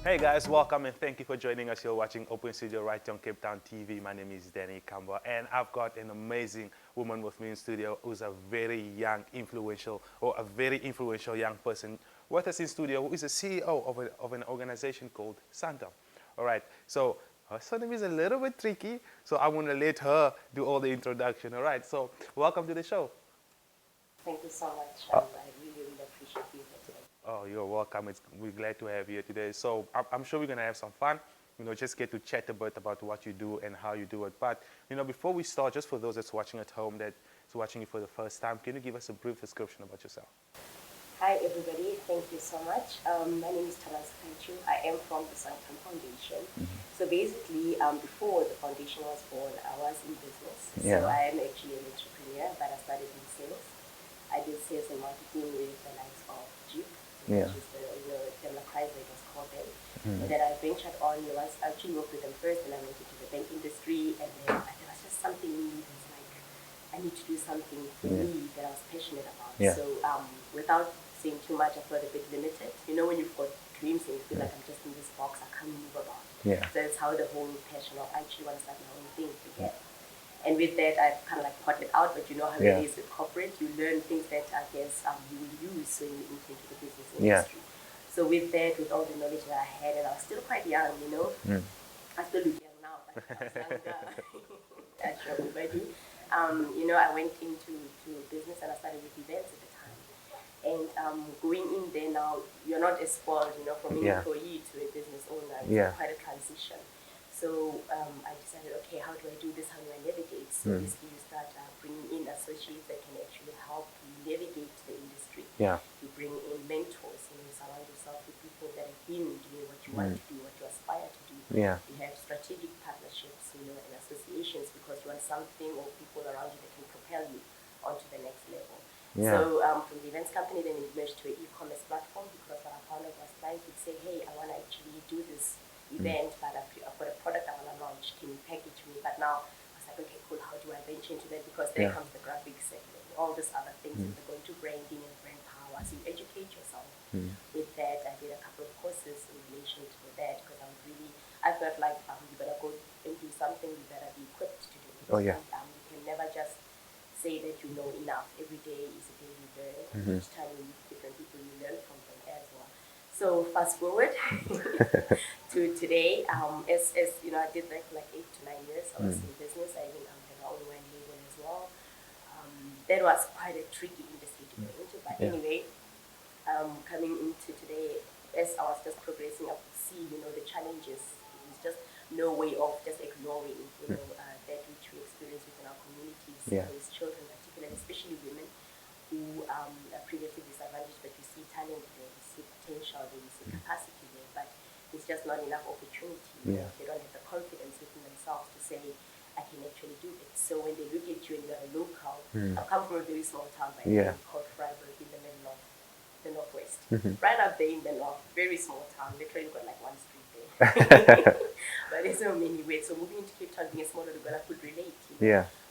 Hey guys, welcome and thank you for joining us. You're watching Open Studio right on Cape Town TV. My name is Danny Kamba and I've got an amazing woman with me in studio who's a very young, influential young person with us in studio who is a CEO of an organization called Sanctum. All right, so her surname is a little bit tricky, so I'm going to let her do all the introduction. All right, so welcome to the show. Thank you so much. I really, really appreciate you here today. Oh, you're welcome. We're glad to have you here today. So I'm sure we're going to have some fun, just get to chat a bit about what you do and how you do it. But, before we start, just for those that's watching at home, that's watching you for the first time, can you give us a brief description about yourself? Hi, everybody. Thank you so much. My name is Thabang Segaecho. I am from the Sanctum Foundation. So basically, before the foundation was born, I was in business. Yeah. So I am actually an entrepreneur, but I started in sales. I did sales and marketing with the likes of Jeep, Yeah. which is the Democratic was called then. And then I ventured on. I actually worked with them first, and I went into the bank industry, and then there was just something in me that's like, I need to do something for me that I was passionate about. Yeah. So without saying too much, I felt a bit limited. When you've got dreams and you feel like I'm just in this box, I can't move about. Yeah. So that's how the whole passion of I actually want to start my own thing began. And with that, I kind of like potted out, but you know how it is with corporate, you learn things that I guess you will use when you enter into the business industry. So with that, with all the knowledge that I had, and I was still quite young, I still look young now, but I was younger. I sure already. I went into business and I started with events at the time. And going in there now, you're not as spoiled, from an employee to a business owner. It's quite a transition. So I decided, okay, how do I do this? How do I navigate? So basically you start bringing in associates that can actually help you navigate the industry. Yeah. You bring in mentors, you surround yourself with people that have been doing what you want to do, what you aspire to do. Yeah. You have strategic partnerships, and associations because you want something or people around you that can propel you onto the next level. Yeah. So from the events company, then it merged to an e-commerce platform because what I found out was clients would say, hey, I want to actually do this event, but I've got a product I want to launch. Can you package me? But now I was like, okay, cool. How do I venture into that? Because there comes the graphics and all these other things. And they're going to branding and brand power. So you educate yourself. With that, I did a couple of courses in relation to that because I felt like you better go and do something. You better be equipped to do it. Oh, yeah. You can never just say that you know enough. Every day is a day you learn. Each time you meet different people, you learn from them as well. So fast forward to today, as I did that for like 8 to 9 years. I was in business. I even had my own wine label as well. That was quite a tricky industry to go into. But anyway, coming into today, as I was just progressing, I could see, the challenges. There's just no way of just ignoring, that which we experience within our communities. Those children, particularly, especially women, who are previously disadvantaged, but you see talent there, you see potential there, you see capacity there, but it's just not enough opportunity. They don't have the confidence within themselves to say, I can actually do it. So when they look at you and you're a local, I come from a very small town by the name called Freiburg in the middle of the northwest. Right up there in the north, very small town, literally got like one street there. But there's so many ways. So moving into Cape Town, being a smaller girl, I could relate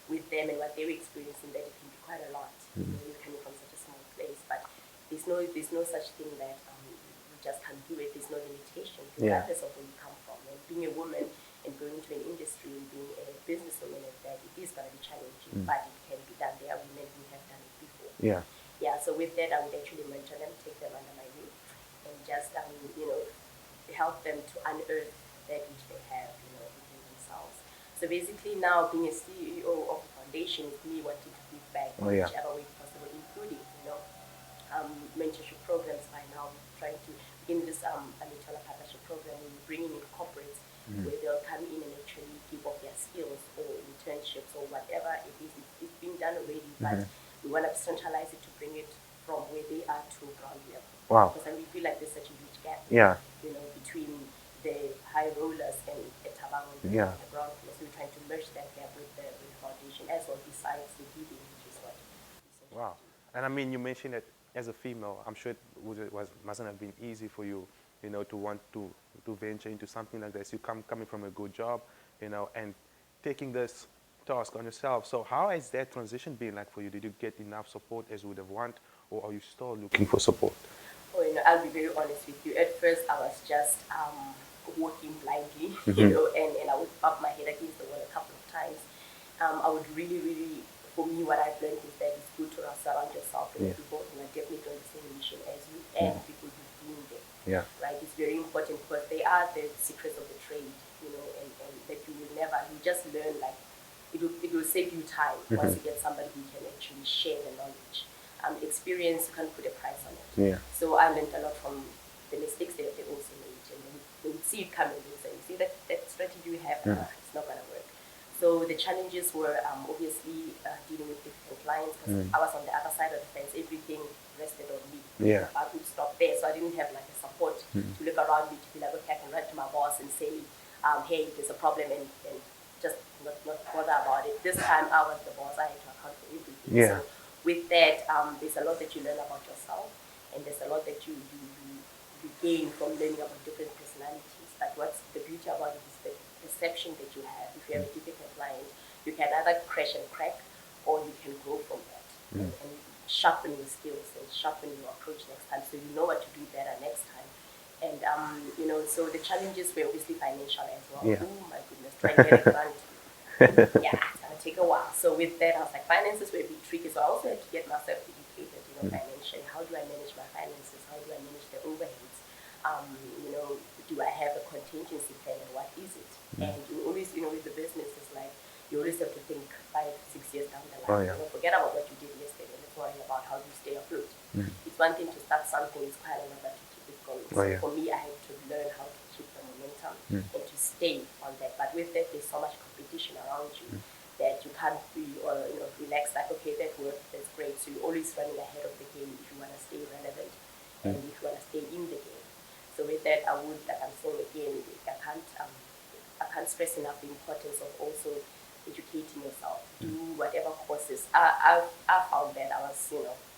with them and what they were experiencing, that it can be quite a lot. You're coming from such a small place, but there's no such thing that you just can't do it. There's no limitation regardless of where you come from. And being a woman and going into an industry and being a businesswoman like that, it is going to be challenging, but it can be done. There are women who have done it before. Yeah. So with that, I would actually mentor them, take them under my wing, and just help them to unearth that which they have, within themselves. So basically, now being a CEO of a foundation is me wanting to give back in whichever way possible, including mentorship programs. By now, we're trying to begin this Untitled partnership program. We're bringing in corporates where they'll come in and actually give off their skills or internships or whatever it is. It's being done already, but we want to centralize it to bring it from where they are to ground level. Wow. Because we feel like there's such a huge gap. Yeah. Between the high rollers and the Thabang and the ground floor. So we're trying to merge that gap with the foundation as well, besides the giving, which is what. Wow. And I mean, you mentioned that as a female, I'm sure mustn't have been easy for you, to want to venture into something like this. You coming from a good job, and taking this task on yourself. So how has that transition been like for you? Did you get enough support as you would have wanted, or are you still looking for support? Oh, I'll be very honest with you. At first, I was just walking blindly, and I would bump my head against the wall a couple of times. I would really, really, for me, what I've learned is that it's good to surround yourself with people who are definitely on the same mission as you and people who've been there. Yeah. Right? It's very important because they are the secrets of the trade, and that you will never, you just learn like, it will save you time once you get somebody who can actually share the knowledge. Experience, you can't put a price on it. Yeah. So I learned a lot from the mistakes that they also made, and they would see it coming. They would say, "You see that strategy you have, it's not gonna work." So the challenges were obviously dealing with different clients because I was on the other side of the fence. Everything rested on me. Yeah. I could stop there, so I didn't have like a support to look around me to be like, okay, I can write to my boss and say, "Hey, there's a problem," and just not bother about it. This time I was the boss. I had to account for everything. Yeah. So with that, there's a lot that you learn about yourself, and there's a lot that you gain from learning about different personalities. But what's the beauty about it is the perception that you have. If you have a difficult client, you can either crash and crack, or you can grow from that and sharpen your skills and sharpen your approach next time, so you know what to do better next time. And so the challenges were obviously financial as well. Yeah. Oh my goodness, trying to get a grant. Yeah, it's gonna take a while. So with that, I was like, finances were a bit tricky. So I also had to get myself educated, financially. How do I manage my finances? How do I manage the overheads? Do I have a contingency plan, and what is it? And you always, with the business, it's like you always have to think 5-6 years down the line. Oh, yeah. Forget about what you did yesterday. Let's worry about how you stay afloat. It's one thing to start something; it's quite another to keep it going. Oh, So yeah. for me, I had to learn how to keep the momentum and to stay on that. But with that, there's so much competition around you that you can't be relax. Like, okay, that worked, that's great. So you're always running ahead of the game if you want to stay relevant and if you want to stay in the game. So with that, I would, like I'm saying again, I can't stress enough the importance of also educating yourself. Do whatever courses. I found that I was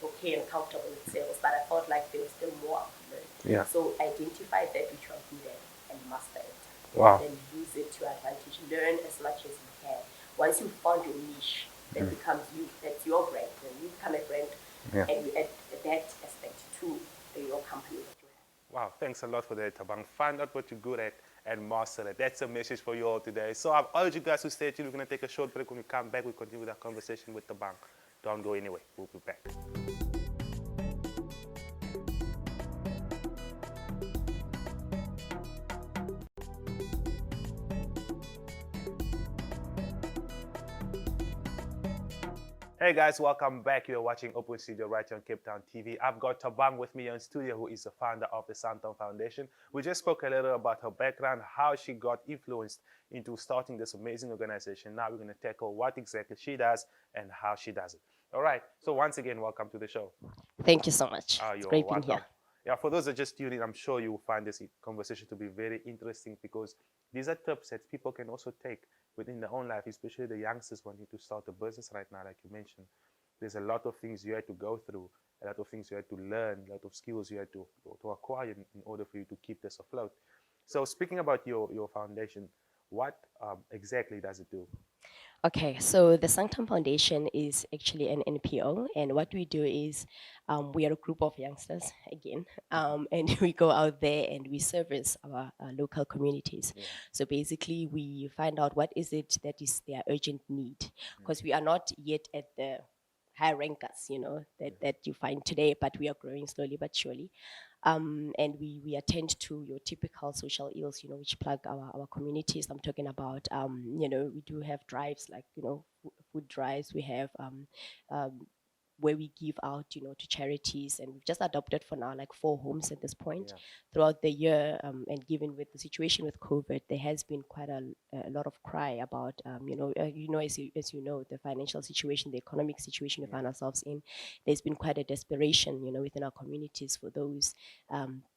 okay and comfortable with sales, but I felt like there was still more to learn. Yeah. So identify that which you are good at and master it. Wow. Then use it to your advantage. Learn as much as you can. Once you found your niche, that becomes you. That's your brand. Then you become a brand, and you add that aspect to your company that you have. Wow, thanks a lot for that, Thabang. Find out what you're good at and master it. That's a message for you all today. So I've urged you guys to stay tuned. We're going to take a short break. When we come back, we'll continue with our conversation with Thabang. Don't go anywhere. We'll be back. Hey guys, welcome back. You're watching Open Studio right here on Cape Town TV. I've got Thabang with me in studio, who is the founder of the Sanctum Foundation. We just spoke a little about her background, how she got influenced into starting this amazing organization. Now we're going to tackle what exactly she does and how she does it. All right, so once again, welcome to the show. Thank you so much. It's You're great being welcome. here. Yeah, for those that just tuned in, I'm sure you will find this conversation to be very interesting, because these are tips that people can also take within their own life, especially the youngsters wanting to start a business right now, like you mentioned. There's a lot of things you had to go through, a lot of things you had to learn, a lot of skills you had to acquire in order for you to keep this afloat. So speaking about your foundation, what exactly does it do? Okay, so the Sanctum Foundation is actually an NPO, and what we do is we are a group of youngsters again, and we go out there and we service our local communities. Yeah. So basically, we find out what is it that is their urgent need, because we are not yet at the high rankers, that you find today, but we are growing slowly but surely. And we attend to your typical social ills, which plug our communities. I'm talking about, we do have drives like, food drives. We have where we give out, to charities, and we've just adopted for now like 4 homes at this point. Yeah. Throughout the year. And given with the situation with COVID, there has been quite a lot of cry about, as you know, the financial situation, the economic situation we find ourselves in. There's been quite a desperation, within our communities for those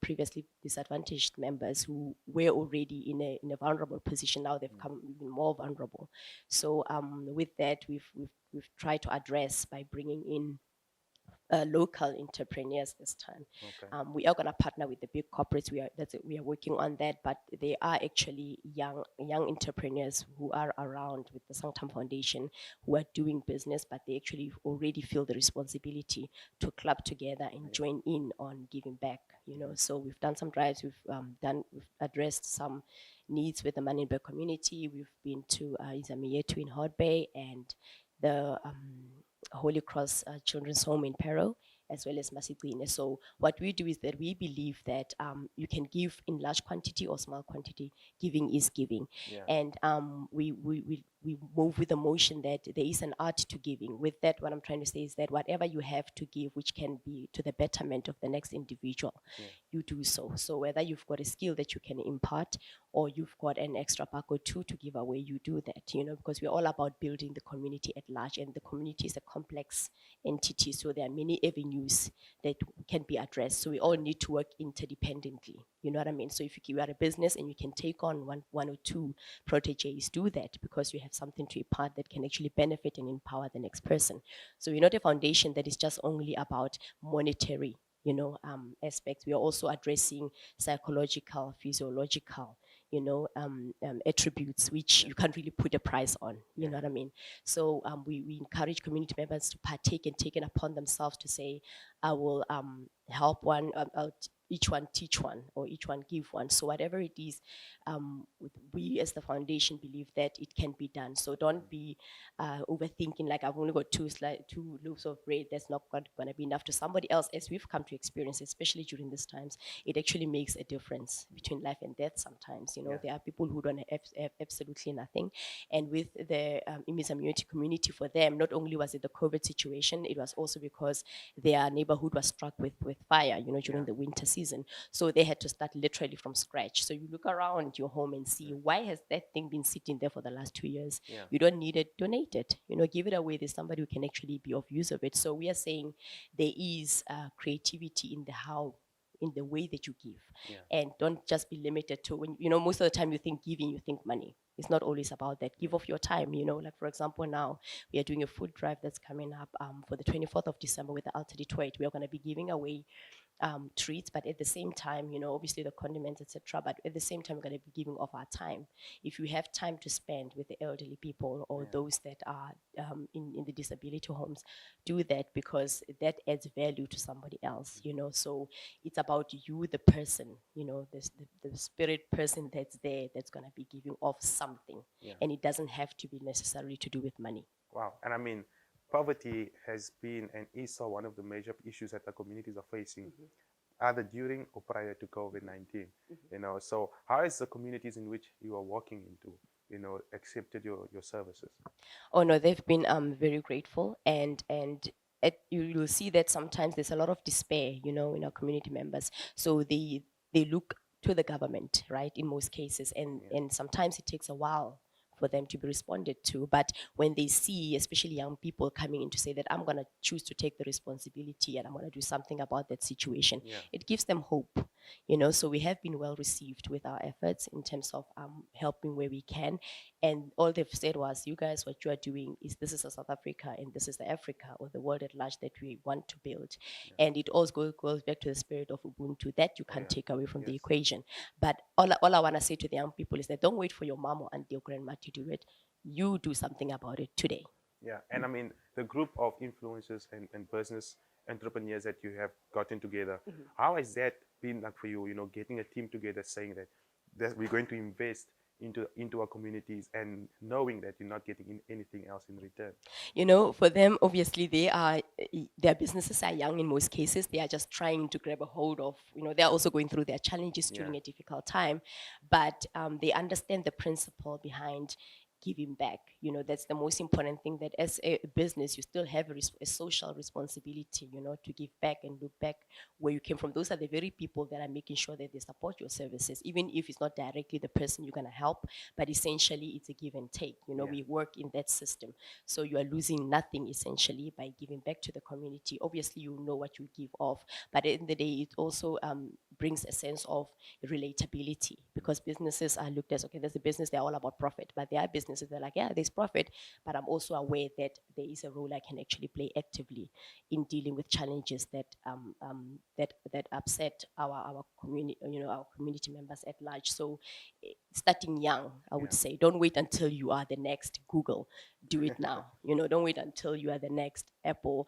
previously disadvantaged members who were already in a vulnerable position. Now they've come even more vulnerable. So with that, we've tried to address by bringing in local entrepreneurs this time. Okay. We are going to partner with the big corporates. We are working on that, but they are actually young entrepreneurs who are around with the Sanctum Foundation, who are doing business, but they actually already feel the responsibility to club together and join in on giving back. So we've done some drives. We've addressed some needs with the Manenberg community. We've been to Izamiyetu in Hot Bay and the Holy Cross Children's Home in Peru, as well as Masigcine. So what we do is that we believe that you can give in large quantity or small quantity. Giving is giving. Yeah. And we move with the motion that there is an art to giving. With that, what I'm trying to say is that whatever you have to give, which can be to the betterment of the next individual, you do so. So whether you've got a skill that you can impart or you've got an extra buck or two to give away, you do that, because we're all about building the community at large, and the community is a complex entity. So there are many avenues that can be addressed. So we all need to work interdependently. You know what I mean? So if you are a business and you can take on one or two proteges, do that, because you have something to impart that can actually benefit and empower the next person. So we're not a foundation that is just only about monetary, aspects. We are also addressing psychological, physiological, attributes which you can't really put a price on. You know what I mean? So we encourage community members to partake and take it upon themselves to say, I will help one, each one teach one, or each one give one. So whatever it is, we as the foundation believe that it can be done. So don't be overthinking, like I've only got two loaves of bread, that's not going to be enough to somebody else. As we've come to experience, especially during these times, it actually makes a difference between life and death sometimes. There are people who don't have absolutely nothing. And with the Imizamyoti community, for them, not only was it the COVID situation, it was also because their neighborhood was struck with fire, during the winter season. So they had to start literally from scratch. So you look around your home and see, why has that thing been sitting there for the last 2 years? You don't need it, donate it, give it away. There's somebody who can actually be of use of it. So we are saying there is creativity in the how, in the way that you give. And don't just be limited to when, most of the time you think giving, you think money. It's not always about that. Give of your time, like for example, now we are doing a food drive that's coming up for the 24th of December with the Alta Detroit. We are going to be giving away treats, but at the same time, obviously the condiments, etc. But at the same time, we're going to be giving of our time. If you have time to spend with the elderly people or those that are in the disability homes, do that, because that adds value to somebody else. So it's about you, the person, the spirit person that's there, that's going to be giving off something, and it doesn't have to be necessarily to do with money. Wow. And I mean, poverty has been and is so one of the major issues that the communities are facing, either during or prior to COVID-19. So how is the communities in which you are working into, accepted your services? Oh no, they've been very grateful, and you'll see that sometimes there's a lot of despair, in our community members. So they look to the government, right, in most cases, and sometimes it takes a while for them to be responded to. But when they see, especially young people coming in to say that I'm going to choose to take the responsibility and I'm going to do something about that situation, it gives them hope. So we have been well received with our efforts in terms of helping where we can. And all they've said was, you guys, what you are doing is, this is a South Africa and this is the Africa or the world at large that we want to build. And it also goes back to the spirit of Ubuntu that you can't take away from the equation. But all I want to say to the young people is that don't wait for your mom or auntie or grandma to do it. You do something about it today. Yeah, and I mean, the group of influencers and business entrepreneurs that you have gotten together, how has that been like for you, getting a team together saying that we're going to invest into our communities and knowing that you're not getting anything else in return? For them, obviously, their businesses are young in most cases. They are just trying to grab a hold of, they're also going through their challenges during a difficult time, but they understand the principle behind giving back. That's the most important thing, that as a business, you still have a social responsibility, to give back and look back where you came from. Those are the very people that are making sure that they support your services, even if it's not directly the person you're going to help, but essentially it's a give and take. We work in that system. So you are losing nothing essentially by giving back to the community. Obviously, you know what you give off, but at the end of the day, it also brings a sense of relatability, because businesses are looked as, okay, there's a business, they're all about profit, but there are businesses, they're like, yeah, there's profit, but I'm also aware that there is a role I can actually play actively in dealing with challenges that that upset our community, our community members at large. So starting young, I would say, don't wait until you are the next Google. Do it now. Don't wait until you are the next Apple.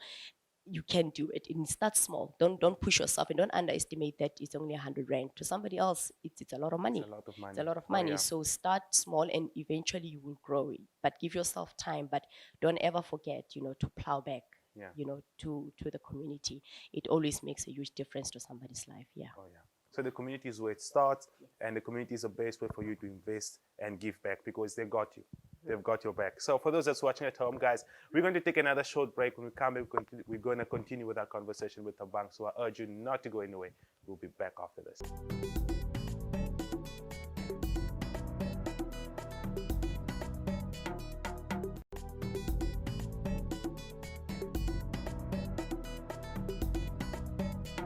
You can do it. And start small. Don't push yourself, and don't underestimate that it's only 100 rand. To somebody else, it's a lot of money. It's a lot of money. It's a lot of Oh, money. yeah. So start small, and eventually you will grow it. But give yourself time. But don't ever forget, to plow back. To the community. It always makes a huge difference to somebody's life. Yeah. Oh, yeah. So the community is where it starts, and the community is the best way for you to invest and give back, because they got you. They've got your back. So for those that's watching at home, guys, we're going to take another short break. When we come back, we're going to continue with our conversation with Thabang. So I urge you not to go anywhere. We'll be back after this.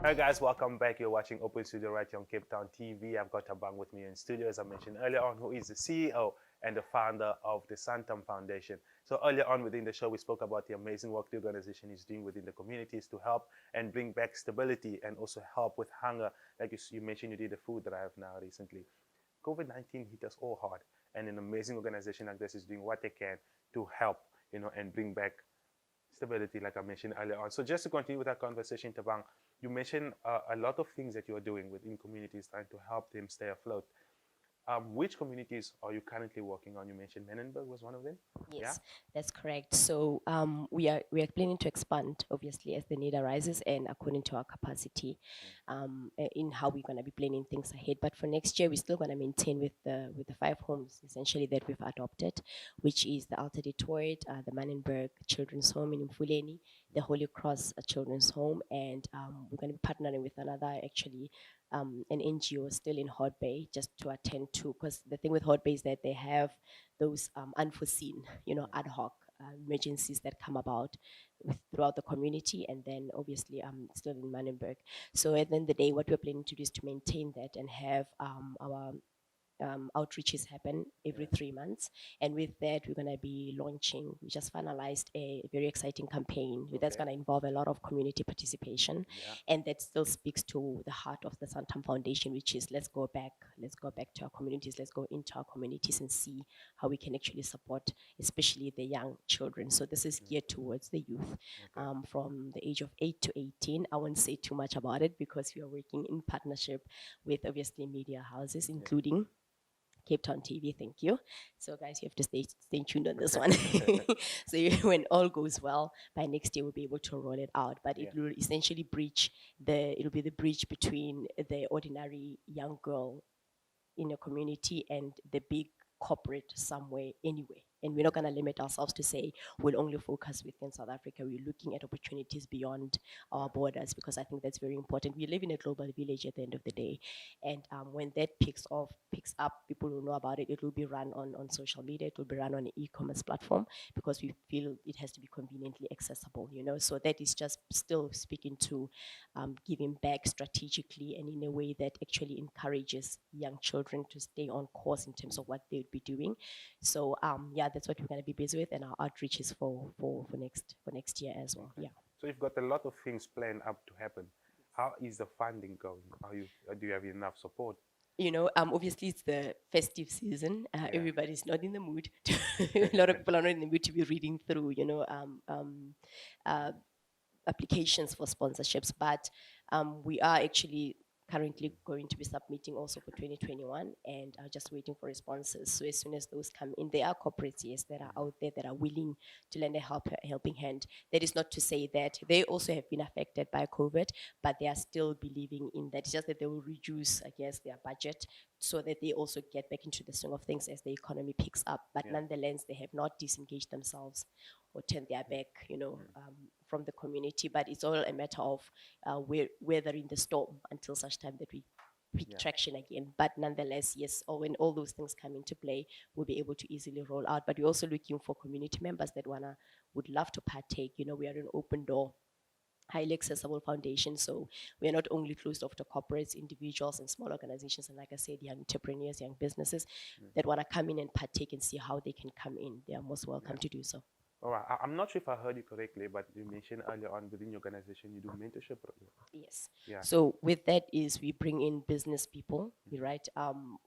Hi guys, welcome back. You're watching Open Studio right here on Cape Town TV. I've got Thabang with me in studio, as I mentioned earlier on, who is the CEO and the founder of the Sanctum Foundation. So earlier on within the show, we spoke about the amazing work the organization is doing within the communities to help and bring back stability and also help with hunger. Like you mentioned, you did the food drive now recently. COVID-19 hit us all hard, and an amazing organization like this is doing what they can to help, and bring back stability, like I mentioned earlier on. So just to continue with our conversation, Thabang, you mentioned a lot of things that you are doing within communities, trying to help them stay afloat. Which communities are you currently working on? You mentioned Menenberg was one of them. Yes, that's correct. So we are planning to expand, obviously, as the need arises and according to our capacity, in how we're going to be planning things ahead. But for next year, we're still going to maintain with the 5 homes essentially that we've adopted, which is the Alta de Toit, the Menenberg Children's Home in Mfuleni, the Holy Cross Children's Home, and we're going to be partnering with another actually. An NGO still in Hot Bay, just to attend to, because the thing with Hot Bay is that they have those unforeseen, ad hoc emergencies that come about throughout the community, and then obviously still in Menenberg. So at the end of the day, what we're planning to do is to maintain that and have our outreaches happen every 3 months. And with that, we're going to be launching, we just finalized a very exciting campaign that's going to involve a lot of community participation. And that still speaks to the heart of the Sanctum Foundation, which is let's go back to our communities, let's go into our communities and see how we can actually support, especially the young children. So this is geared towards the youth from the age of 8 to 18. I won't say too much about it because we are working in partnership with obviously media houses, including Cape Town TV, thank you. So guys, you have to stay tuned on this one. So when all goes well, by next year we'll be able to roll it out. But it will essentially it'll be the bridge between the ordinary young girl in a community and the big corporate somewhere anyway. And we're not going to limit ourselves to say we'll only focus within South Africa. We're looking at opportunities beyond our borders, because I think that's very important. We live in a global village at the end of the day. And when that picks up, people will know about it. It will be run on social media. It will be run on an e-commerce platform, because we feel it has to be conveniently accessible, So that is just still speaking to giving back strategically and in a way that actually encourages young children to stay on course in terms of what they would be doing. So that's what we're going to be busy with, and our outreach is for next year as well. Yeah. So you've got a lot of things planned up to happen. How is the funding going? Do you have enough support? Obviously it's the festive season. Everybody's not in the mood. A lot of people are not in the mood to be reading through, applications for sponsorships. But we are actually currently going to be submitting also for 2021, and are just waiting for responses. So as soon as those come in, there are corporates, yes, that are out there that are willing to lend a helping hand. That is not to say that they also have been affected by COVID, but they are still believing in that. It's just that they will reduce, I guess, their budget so that they also get back into the swing of things as the economy picks up. But nonetheless, they have not disengaged themselves or turned their back, from the community. But it's all a matter of weathering the storm until such time that we pick traction again. But nonetheless, yes, when all those things come into play, we'll be able to easily roll out. But we're also looking for community members that would love to partake. We are an open door highly accessible foundation. So we are not only closed off to corporates, individuals, and small organizations, and like I said, young entrepreneurs, young businesses that want to come in and partake and see how they can come in. They are most welcome to do so. All right. I'm not sure if I heard you correctly, but you mentioned earlier on within your organization you do mentorship program. Yes. Yeah. So with that is we bring in business people, right,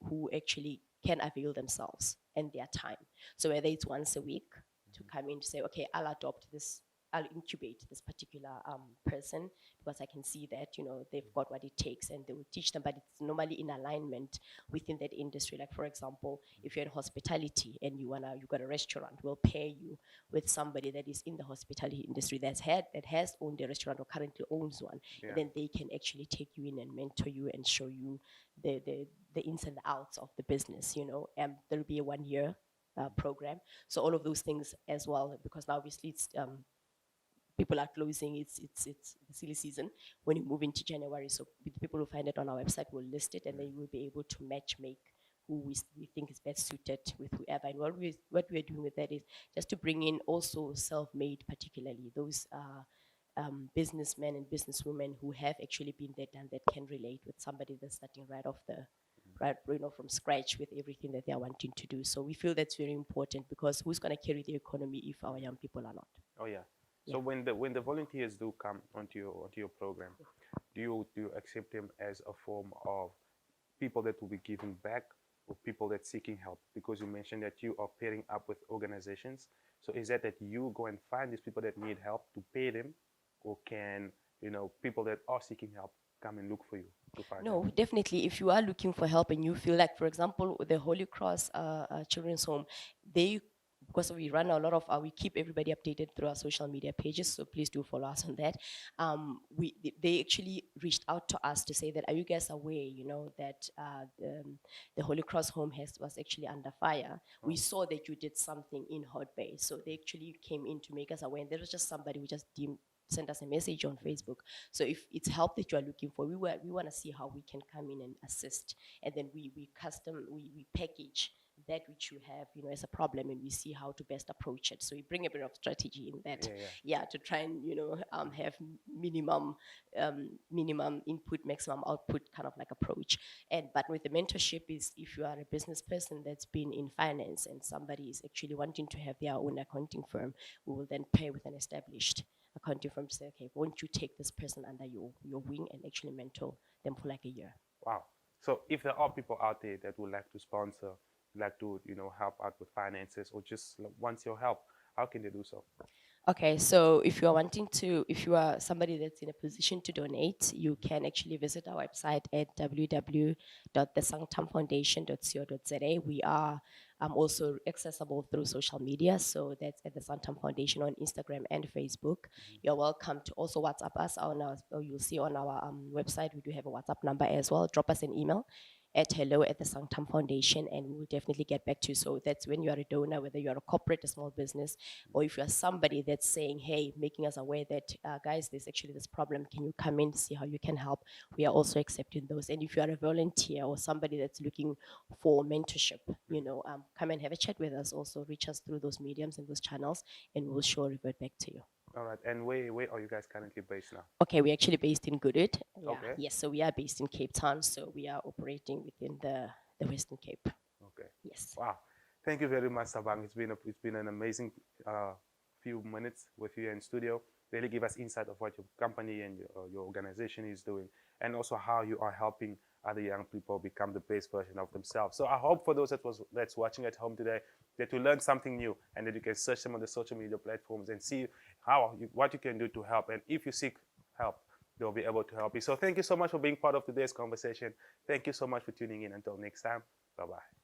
who actually can avail themselves and their time. So whether it's once a week to come in to say, okay, I'll adopt this, I'll incubate this particular person because I can see that, they've got what it takes, and they will teach them, but it's normally in alignment within that industry. Like, for example, if you're in hospitality and you got a restaurant, we'll pair you with somebody that is in the hospitality industry that has owned a restaurant or currently owns one. Yeah. And then they can actually take you in and mentor you and show you the ins and outs of the business, and there'll be a 1 year program. So all of those things as well, because now obviously it's people are closing. It's the silly season when you move into January. So the people who find it on our website will list it, and then you will be able to match make who we think is best suited with whoever. And what we are doing with that is just to bring in also self-made, particularly those businessmen and businesswomen who have actually been there, done that, can relate with somebody that's starting from scratch with everything that they are wanting to do. So we feel that's very important, because who's going to carry the economy if our young people are not? Oh yeah. So when the volunteers do come onto your program, do you accept them as a form of people that will be giving back, or people that seeking help? Because you mentioned that you are pairing up with organizations. So is that you go and find these people that need help to pay them, or can people that are seeking help come and look for you to find No, them? definitely. If you are looking for help and you feel like, for example, the Holy Cross Children's Home, because we run a lot of, we keep everybody updated through our social media pages, so please do follow us on that. They actually reached out to us to say that, are you guys aware, that the Holy Cross Home was actually under fire? We saw that you did something in Hot Bay, so they actually came in to make us aware. And there was just somebody who just send us a message on Facebook. So if it's help that you are looking for, we want to see how we can come in and assist, and then we package that which you have, as a problem, and we see how to best approach it. So we bring a bit of strategy in that, to try and have minimum input, maximum output kind of like approach. But with the mentorship is, if you are a business person that's been in finance and somebody is actually wanting to have their own accounting firm, we will then pair with an established accounting firm to say, okay, won't you take this person under your wing and actually mentor them for like a year? Wow. So if there are people out there that would like to sponsor, like to help out with finances, or just wants your help, how can they do so? Okay, so if you are somebody that's in a position to donate, you can actually visit our website at www.thesanctumfoundation.co.za. We are also accessible through social media, so that's at the Sanctum Foundation on Instagram and Facebook. You're welcome to also WhatsApp us you'll see on our website, we do have a WhatsApp number as well. Drop us an email at hello@the-Sanctum Foundation, and we'll definitely get back to you. So that's when you are a donor, whether you are a corporate, a small business, or if you are somebody that's saying, hey, making us aware that, guys, there's actually this problem, can you come in, see how you can help? We are also accepting those. And if you are a volunteer or somebody that's looking for mentorship, come and have a chat with us. Also reach us through those mediums and those channels, and we'll sure revert back to you. All right. And where are you guys currently based now? Okay, we're actually based in Goodwood. Yeah. Okay. Yes, so we are based in Cape Town, so we are operating within the Western Cape. Okay. Yes. Wow. Thank you very much, Thabang. It's been an amazing few minutes with you in studio. Really give us insight of what your company and your organization is doing, and also how you are helping other young people become the best version of themselves. So I hope for those that's watching at home today, that you learn something new, and that you can search them on the social media platforms and see what you can do to help. And if you seek help, they'll be able to help you. So thank you so much for being part of today's conversation. Thank you so much for tuning in. Until next time, bye-bye.